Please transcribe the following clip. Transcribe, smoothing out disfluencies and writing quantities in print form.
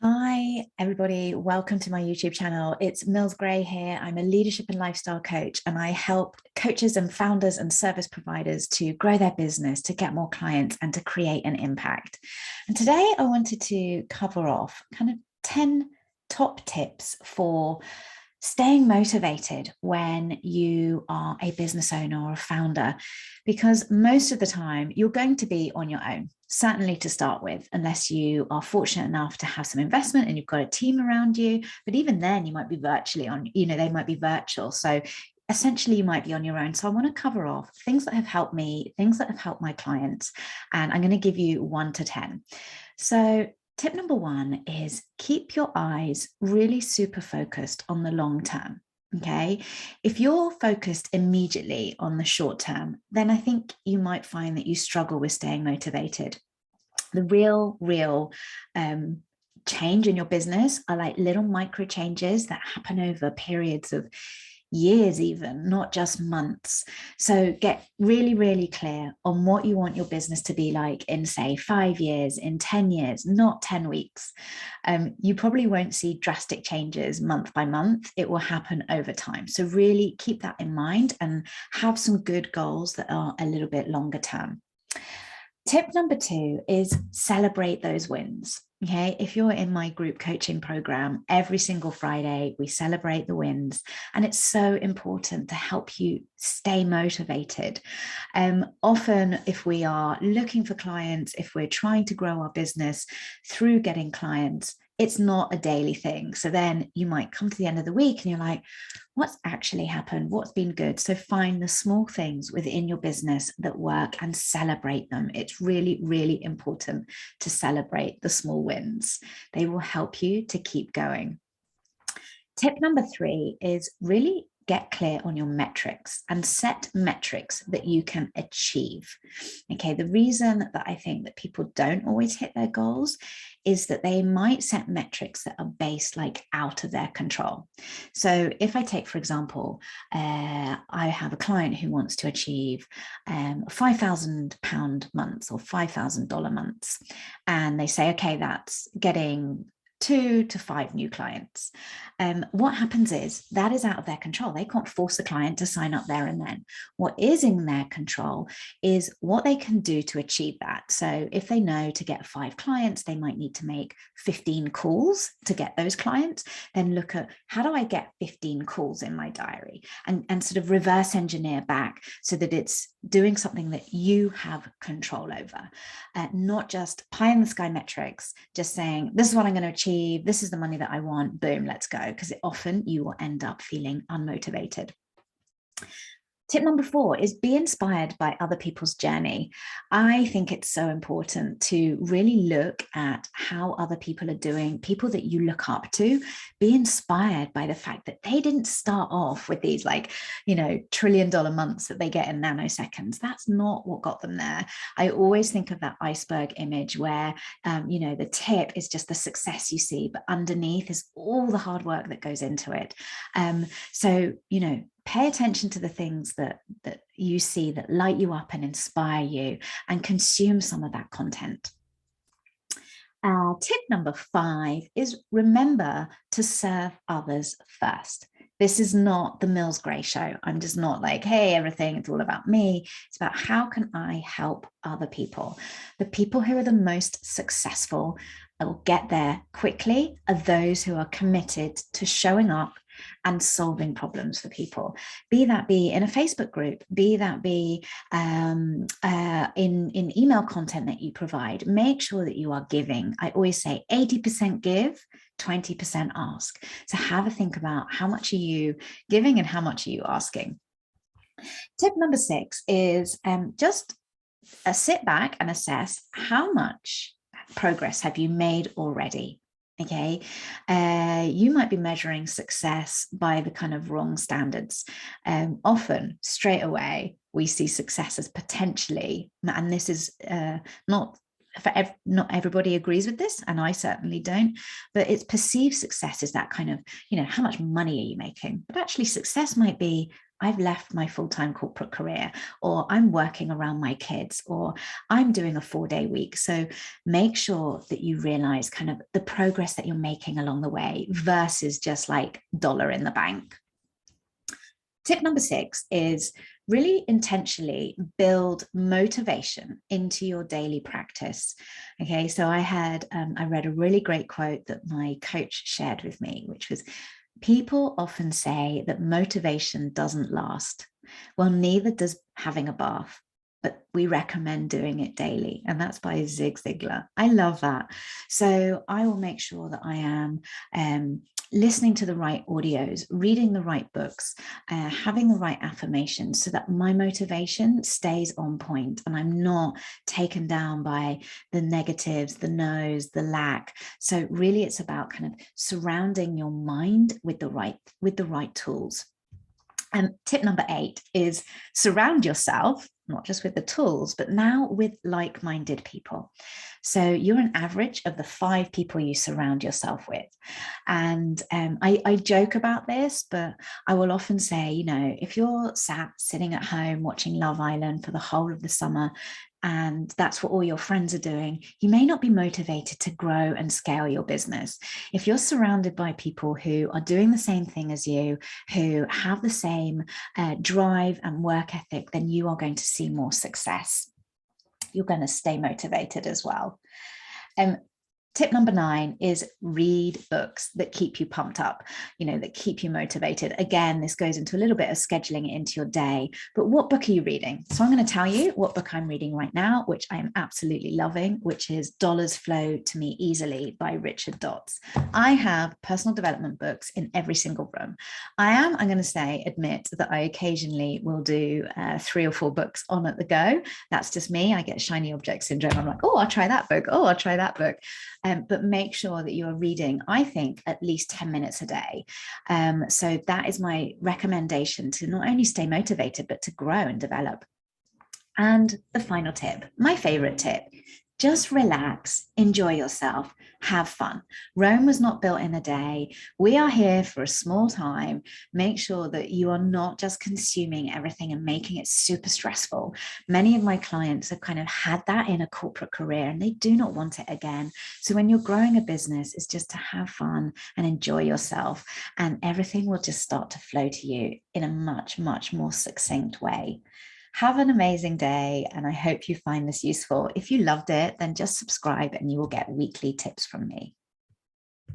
Hi, everybody. Welcome to my YouTube channel. It's Mills Gray here. I'm a leadership and lifestyle coach, and I help coaches and founders and service providers to grow their business, to get more clients, and to create an impact. And today I wanted to cover off kind of 10 top tips for staying motivated when you are a business owner or a founder, because most of the time you're going to be on your own, certainly to start with, unless you are fortunate enough to have some investment and you've got a team around you. But even then, you might be virtually on, they might be virtual. So essentially you might be on your own. So I want to cover off things that have helped me, things that have helped my clients, and I'm going to give you 1 to 10. So tip number 1 is keep your eyes really super focused on the long term. Okay. If you're focused immediately on the short term, then I think you might find that you struggle with staying motivated. The real change in your business are like little micro changes that happen over periods of years, even not just months. So get really clear on what you want your business to be like in, say, 5 years, in 10 years, not 10 weeks. You probably won't see drastic changes month by month. It will happen over time. So really keep that in mind and have some good goals that are a little bit longer term. Tip number 2 is celebrate those wins. Okay, if you're in my group coaching program, every single Friday we celebrate the wins, and it's so important to help you stay motivated. Often, if we are looking for clients, if we're trying to grow our business through getting clients, it's not a daily thing. So then you might come to the end of the week and you're like, what's actually happened? What's been good? So find the small things within your business that work and celebrate them. It's really important to celebrate the small wins. They will help you to keep going. Tip number 3 is really get clear on your metrics and set metrics that you can achieve. Okay, the reason that I think that people don't always hit their goals is that they might set metrics that are based like out of their control. So if I take, for example, I have a client who wants to achieve £5,000 months or $5,000 months, and they say, okay, that's getting 2 to 5 new clients. What happens is that is out of their control. They can't force the client to sign up there and then. What is in their control is what they can do to achieve that. So if they know to get 5 clients, they might need to make 15 calls to get those clients. Then look at, how do I get 15 calls in my diary, and sort of reverse engineer back so that it's doing something that you have control over, not just pie in the sky metrics, just saying, this is what I'm going to achieve, this is the money that I want, boom, let's go, because often you will end up feeling unmotivated. Tip number 4 is be inspired by other people's journey. I think it's so important to really look at how other people are doing, people that you look up to. Be inspired by the fact that they didn't start off with these $1 trillion months that they get in nanoseconds. That's not what got them there. I always think of that iceberg image where, the tip is just the success you see, but underneath is all the hard work that goes into it. So, pay attention to the things that you see that light you up and inspire you, and consume some of that content. Tip number 5 is remember to serve others first. This is not the Mills Gray show. I'm just not like, hey, everything, it's all about me. It's about how can I help other people? The people who are the most successful or get there quickly are those who are committed to showing up and solving problems for people. Be that be in a Facebook group, be that be in email content that you provide. Make sure that you are giving. I always say 80% give, 20% ask. So have a think about how much are you giving and how much are you asking. Tip number 6 is just sit back and assess how much progress have you made already. Okay, you might be measuring success by the kind of wrong standards. Often, straight away, we see success as potentially, and this is not not everybody agrees with this, and I certainly don't, but it's perceived success is that kind of, how much money are you making? But actually success might be, I've left my full-time corporate career, or I'm working around my kids, or I'm doing a 4-day week. So make sure that you realize kind of the progress that you're making along the way versus just like dollar in the bank. Tip number 6 is really intentionally build motivation into your daily practice. Okay, so I read a really great quote that my coach shared with me, which was, people often say that motivation doesn't last. Well, neither does having a bath, but we recommend doing it daily. And that's by Zig Ziglar. I love that. So I will make sure that I am listening to the right audios, reading the right books, having the right affirmations, so that my motivation stays on point and I'm not taken down by the negatives, the no's, the lack. So really it's about kind of surrounding your mind with the right tools. And tip number 8 is surround yourself, not just with the tools, but now with like-minded people. So you're an average of the 5 people you surround yourself with. And I joke about this, but I will often say, if you're sitting at home watching Love Island for the whole of the summer, and that's what all your friends are doing, you may not be motivated to grow and scale your business. If you're surrounded by people who are doing the same thing as you, who have the same drive and work ethic, then you are going to see more success. You're going to stay motivated as well. Tip number 9 is read books that keep you pumped up, that keep you motivated. Again, this goes into a little bit of scheduling it into your day, but what book are you reading? So I'm going to tell you what book I'm reading right now, which I am absolutely loving, which is Dollars Flow to Me Easily by Richard Dotts. I have personal development books in every single room. I'm going to admit that I occasionally will do 3 or 4 books on at the go. That's just me. I get shiny object syndrome. I'm like, oh, I'll try that book. Oh, I'll try that book. But make sure that you are reading, I think, at least 10 minutes a day. So that is my recommendation to not only stay motivated, but to grow and develop. And the final tip, my favorite tip, just relax, enjoy yourself, have fun. Rome was not built in a day. We are here for a small time. Make sure that you are not just consuming everything and making it super stressful. Many of my clients have kind of had that in a corporate career and they do not want it again. So when you're growing a business, it's just to have fun and enjoy yourself, and everything will just start to flow to you in a much, much more succinct way. Have an amazing day, and I hope you find this useful. If you loved it, then just subscribe and you will get weekly tips from me.